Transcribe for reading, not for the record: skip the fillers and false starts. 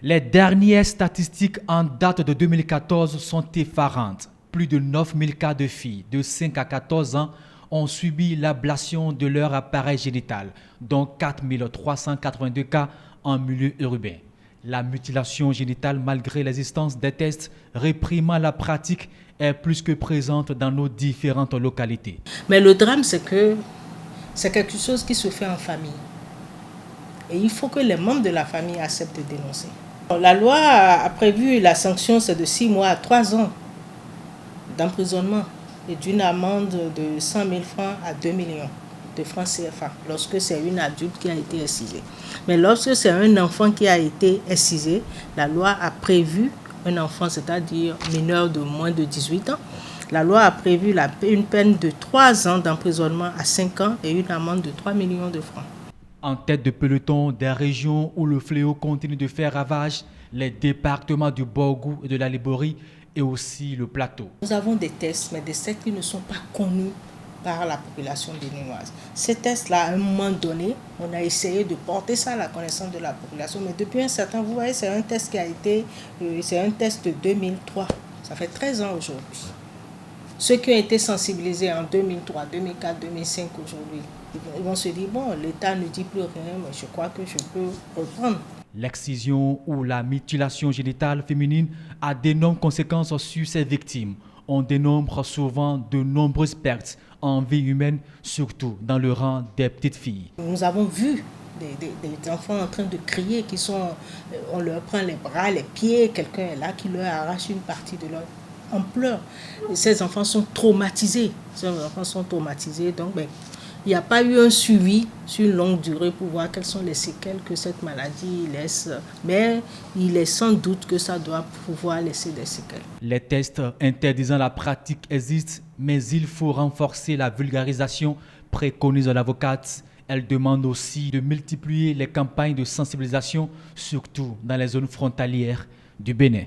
Les dernières statistiques en date de 2014 sont effarantes. Plus de 9000 cas de filles de 5 à 14 ans ont subi l'ablation de leur appareil génital, dont 4382 cas en milieu urbain. La mutilation génitale, malgré l'existence des tests réprimant la pratique, est plus que présente dans nos différentes localités. Mais le drame, c'est que c'est quelque chose qui se fait en famille. Et il faut que les membres de la famille acceptent de dénoncer. La loi a prévu la sanction, c'est de 6 mois à 3 ans d'emprisonnement et d'une amende de 100 000 francs à 2 millions de francs CFA lorsque c'est une adulte qui a été excisée. Mais lorsque c'est un enfant qui a été excisé, la loi a prévu un enfant, c'est-à-dire mineur de moins de 18 ans. La loi a prévu une peine de 3 ans d'emprisonnement à 5 ans et une amende de 3 millions de francs. En tête de peloton des régions où le fléau continue de faire ravage, les départements du Borgou et de la Liborie et aussi le plateau. Nous avons des tests, mais des tests qui ne sont pas connus par la population béninoise. Ces tests-là, à un moment donné, on a essayé de porter ça à la connaissance de la population, mais depuis un certain temps, vous voyez, c'est un test qui a été, c'est un test de 2003. Ça fait 13 ans aujourd'hui. Ceux qui ont été sensibilisés en 2003, 2004, 2005 aujourd'hui, ils vont se dire, bon, l'État ne dit plus rien, mais je crois que je peux reprendre. L'excision ou la mutilation génitale féminine a d'énormes conséquences sur ses victimes. On dénombre souvent de nombreuses pertes en vie humaine, surtout dans le rang des petites filles. Nous avons vu des enfants en train de crier, on leur prend les bras, les pieds, quelqu'un est là qui leur arrache une partie de leur... en pleurs. Ces enfants sont traumatisés. Donc il n'y a pas eu un suivi sur une longue durée pour voir quelles sont les séquelles que cette maladie laisse. Mais il est sans doute que ça doit pouvoir laisser des séquelles. Les tests interdisant la pratique existent, mais il faut renforcer la vulgarisation, préconise l'avocate. Elle demande aussi de multiplier les campagnes de sensibilisation, surtout dans les zones frontalières du Bénin.